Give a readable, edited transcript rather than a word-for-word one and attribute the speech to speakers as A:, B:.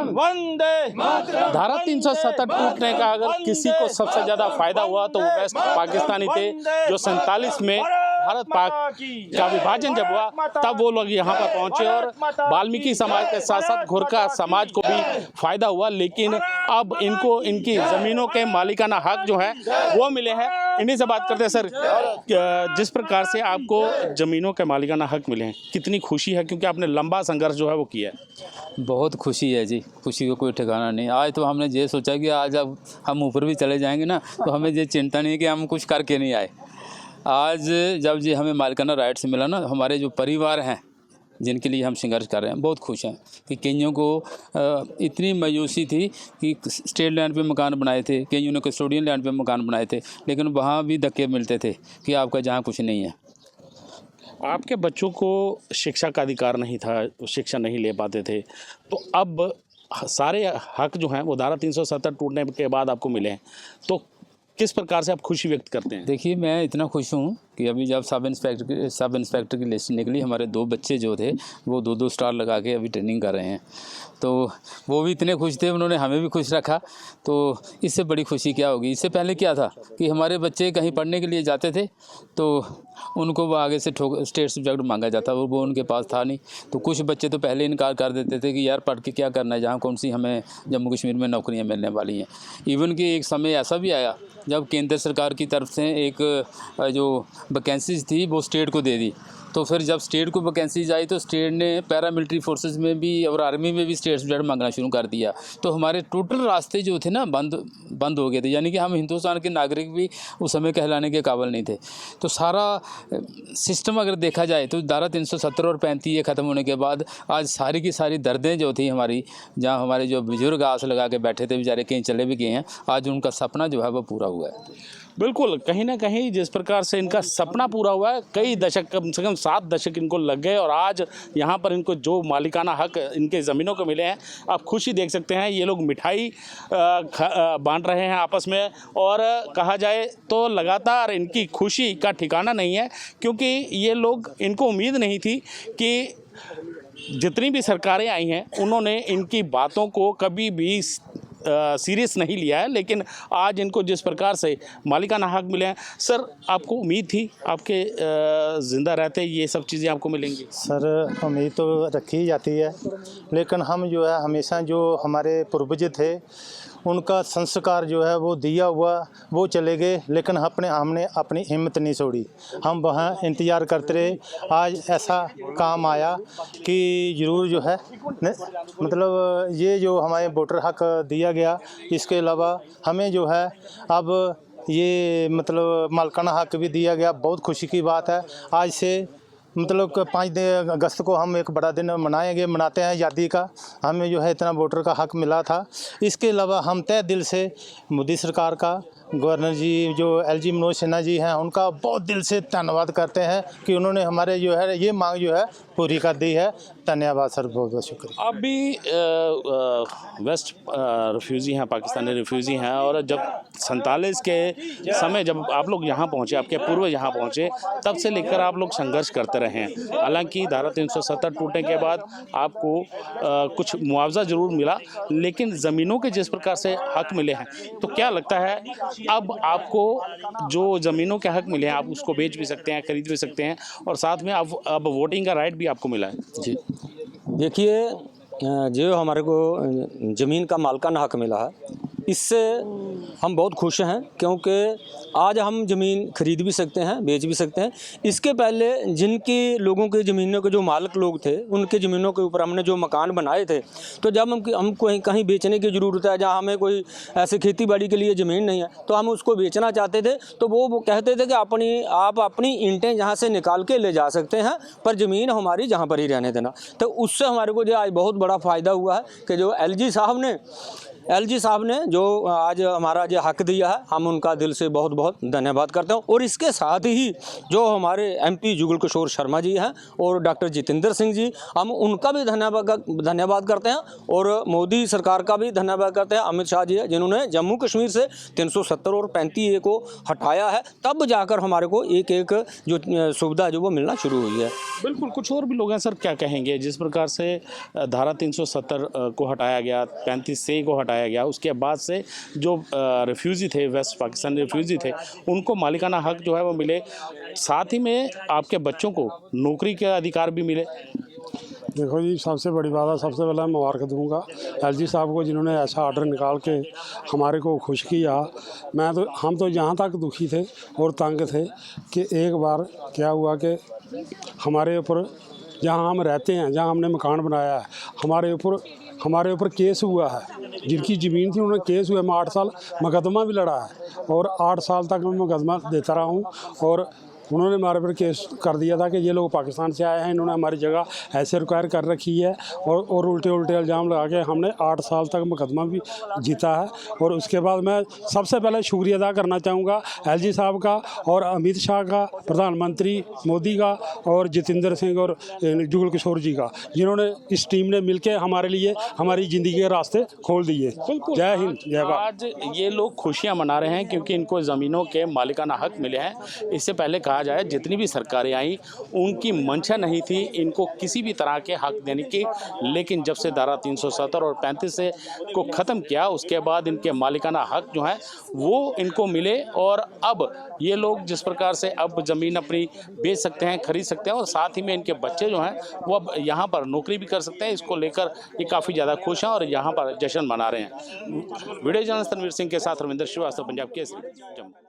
A: वंदे। धारा 370 टूटने का अगर किसी को सबसे ज्यादा फायदा हुआ तो वो वेस्ट पाकिस्तानी थे, जो 47 में भारत पाक का विभाजन जब हुआ तब वो लोग यहाँ पर पहुंचे और वाल्मीकि समाज के साथ साथ गोरखा समाज को भी फायदा हुआ। लेकिन अब इनको इनकी जमीनों के मालिकाना हक जो है वो मिले हैं। इन्हीं से बात करते हैं। सर, जिस प्रकार से आपको जमीनों के मालिकाना हक मिले हैं, कितनी खुशी है, क्योंकि आपने लंबा संघर्ष जो है वो किया है?
B: बहुत खुशी है जी, खुशी को कोई ठिकाना नहीं। आज तो हमने ये सोचा कि आज अब हम ऊपर भी चले जाएंगे ना तो हमें ये चिंता नहीं है कि हम कुछ करके नहीं आए। आज जब ये हमें मालिकाना राइट्स मिला ना, हमारे जो परिवार हैं जिनके लिए हम संघर्ष कर रहे हैं बहुत खुश हैं कि कईयों को इतनी मायूसी थी कि स्टेट लैंड पे मकान बनाए थे, कईयों ने कस्टोडियन लैंड पे मकान बनाए थे, लेकिन वहाँ भी धक्के मिलते थे कि आपका जहाँ कुछ नहीं है।
A: आपके बच्चों को शिक्षा का अधिकार नहीं था, शिक्षा नहीं ले पाते थे, तो अब सारे हक जो हैं वो धारा 370 टूटने के बाद आपको मिले हैं, तो किस प्रकार से आप खुशी व्यक्त करते हैं?
B: देखिए, मैं इतना खुश हूँ कि अभी जब सब इंस्पेक्टर की लिस्ट निकली, हमारे 2 बच्चे जो थे वो 2-2 स्टार लगा के अभी ट्रेनिंग कर रहे हैं, तो वो भी इतने खुश थे, उन्होंने हमें भी खुश रखा। तो इससे बड़ी खुशी क्या होगी? इससे पहले क्या था कि हमारे बच्चे कहीं पढ़ने के लिए जाते थे तो उनको वो आगे से स्टेट सब्जेक्ट मांगा जाता, वो उनके पास था नहीं। तो कुछ बच्चे तो पहले इनकार कर देते थे कि यार पढ़ के क्या करना है, जहाँ कौन सी हमें जम्मू कश्मीर में नौकरियाँ मिलने वाली हैं। इवन कि एक समय ऐसा भी आया जब केंद्र सरकार की तरफ से एक जो वैकेंसीज थी वो स्टेट को दे दी, तो फिर जब स्टेट को वैकेंसीज आई तो स्टेट ने पैरामिलिट्री फोर्सेस में भी और आर्मी में भी स्टेट सब्जेक्ट मांगना शुरू कर दिया। तो हमारे टोटल रास्ते जो थे ना बंद हो गए थे, यानी कि हम हिंदुस्तान के नागरिक भी उस समय कहलाने के काबिल नहीं थे। तो सारा सिस्टम अगर देखा जाए तो धारा 370 और 35 ये ख़त्म होने के बाद आज सारी की सारी दर्दें जो थी हमारी, जहाँ हमारे जो बुजुर्ग आस लगा के बैठे थे बेचारे कहीं चले भी गए हैं, आज उनका सपना जो है वो पूरा हुआ है।
A: बिल्कुल, कहीं ना कहीं जिस प्रकार से इनका सपना पूरा हुआ है, कई दशक, कम से कम 7 दशक इनको लग गए और आज यहाँ पर इनको जो मालिकाना हक इनके ज़मीनों को मिले हैं, आप खुशी देख सकते हैं। ये लोग मिठाई बांट रहे हैं आपस में और कहा जाए तो लगातार इनकी खुशी का ठिकाना नहीं है, क्योंकि ये लोग, इनको उम्मीद नहीं थी कि जितनी भी सरकारें आई हैं उन्होंने इनकी बातों को कभी भी सीरियस नहीं लिया है। लेकिन आज इनको जिस प्रकार से मालिकाना हक मिले हैं, सर आपको उम्मीद थी आपके ज़िंदा रहते ये सब चीज़ें आपको मिलेंगी?
C: सर उम्मीद तो रखी जाती है, लेकिन हम जो है हमेशा जो हमारे पूर्वज थे उनका संस्कार जो है वो दिया हुआ वो चले गए, लेकिन हमने अपनी हिम्मत नहीं छोड़ी, हम वहाँ इंतज़ार करते रहे। आज ऐसा काम आया कि ज़रूर जो है मतलब ये जो हमारे वोटर हक दिया गया, इसके अलावा हमें जो है अब ये मतलब मालिकाना हक भी दिया गया। बहुत खुशी की बात है। आज से मतलब 5 अगस्त को हम एक बड़ा दिन मनाते हैं आज़ादी का। हमें जो है इतना वोटर का हक मिला था। इसके अलावा हम तहे दिल से मोदी सरकार का, गवर्नर जी जो LG मनोज सिन्हा जी हैं, उनका बहुत दिल से धन्यवाद करते हैं कि उन्होंने हमारे जो है ये मांग जो है पूरी कर दी है। धन्यवाद सर, बहुत बहुत शुक्रिया।
A: अब भी वेस्ट रिफ्यूज़ी हैं, पाकिस्तानी रिफ्यूज़ी हैं, और जब 47 के समय जब आप लोग यहाँ पहुँचे, आपके पूर्व यहाँ पहुँचे, तब से लेकर आप लोग संघर्ष करते रहे हैं। हालांकि धारा 370 टूटने के बाद आपको कुछ मुआवजा ज़रूर मिला, लेकिन ज़मीनों के जिस प्रकार से हक मिले हैं, तो क्या लगता है अब आपको जो ज़मीनों के हक मिले हैं आप उसको बेच भी सकते हैं, खरीद भी सकते हैं, और साथ में अब वोटिंग का राइट भी आपको मिला है?
D: जी देखिए, जो हमारे को ज़मीन का मालिकाना हक मिला है, इससे हम बहुत खुश हैं, क्योंकि आज हम ज़मीन खरीद भी सकते हैं, बेच भी सकते हैं। इसके पहले जिनकी लोगों के ज़मीनों के जो मालिक लोग थे, उनके ज़मीनों के ऊपर हमने जो मकान बनाए थे, तो जब हम कहीं बेचने की ज़रूरत है, जहाँ हमें कोई ऐसे खेती बाड़ी के लिए ज़मीन नहीं है, तो हम उसको बेचना चाहते थे, तो वो कहते थे कि आप अपनी ईंटें जहाँ से निकाल के ले जा सकते हैं, पर ज़मीन हमारी जहाँ पर ही रहने देना। तो उससे हमारे को जो आज बहुत बड़ा फ़ायदा हुआ है कि जो LG साहब ने एलजी साहब ने जो आज हमारा जो हक दिया है, हम उनका दिल से बहुत बहुत धन्यवाद करते हैं। और इसके साथ ही जो हमारे एमपी जुगल किशोर शर्मा जी हैं और डॉक्टर जितेंद्र सिंह जी, हम उनका भी धन्यवाद करते हैं। और मोदी सरकार का भी धन्यवाद करते हैं, अमित शाह जी है जिन्होंने जम्मू कश्मीर से 370 और 35A को हटाया है, तब जाकर हमारे को एक एक जो सुविधा जो वो मिलना शुरू हुई है।
A: बिल्कुल, कुछ और भी लोग हैं सर, क्या कहेंगे जिस प्रकार से धारा 370 को हटाया गया, 35A को हटाया गया, उसके बाद से जो रिफ्यूजी थे, वेस्ट पाकिस्तान रिफ्यूजी थे, उनको मालिकाना हक जो है वो मिले, साथ ही में आपके बच्चों को नौकरी के अधिकार भी मिले।
E: देखो जी, सबसे बड़ी बात है, सबसे पहले मैं मुबारक दूंगा एलजी साहब को जिन्होंने ऐसा ऑर्डर निकाल के हमारे को खुश किया। हम तो यहाँ तक दुखी थे और तंग थे कि एक बार क्या हुआ कि हमारे ऊपर जहाँ हम रहते हैं, जहाँ हमने मकान बनाया है, हमारे ऊपर केस हुआ है। जिनकी ज़मीन थी उन्होंने केस हुआ, मैं 8 साल मुकदमा भी लड़ा है और 8 साल तक मैं मुकदमा देता रहा हूँ। और उन्होंने हमारे पर केस कर दिया था कि ये लोग पाकिस्तान से आए हैं, इन्होंने हमारी जगह ऐसे रिक्वायर कर रखी है और उल्टे इल्ज़ाम लगा के हमने 8 साल तक मुकदमा भी जीता है। और उसके बाद मैं सबसे पहले शुक्रिया अदा करना चाहूँगा एलजी साहब का और अमित शाह का, प्रधानमंत्री मोदी का और जितेंद्र सिंह और जुगल किशोर जी का, जिन्होंने इस टीम ने मिलकर हमारे लिए हमारी ज़िंदगी के रास्ते खोल दिए। जय हिंद, जय भारत।
A: आज ये लोग खुशियाँ मना रहे हैं क्योंकि इनको ज़मीनों के मालिकाना हक मिले हैं। इससे पहले कहा जाए जितनी भी सरकारें आई उनकी मंशा नहीं थी इनको किसी भी तरह के हक देने की, लेकिन जब से धारा 370 और 35A को ख़त्म किया उसके बाद इनके मालिकाना हक जो हैं वो इनको मिले। और अब ये लोग जिस प्रकार से अब ज़मीन अपनी बेच सकते हैं, खरीद सकते हैं और साथ ही में इनके बच्चे जो हैं वो अब यहाँ पर नौकरी भी कर सकते हैं, इसको लेकर ये काफ़ी ज़्यादा खुश हैं और यहाँ पर जश्न मना रहे हैं। वीडियो जर्नलिस्ट तनवीर सिंह के साथ रविंद्र श्रीवास्तव, पंजाब केसरी, जम्मू।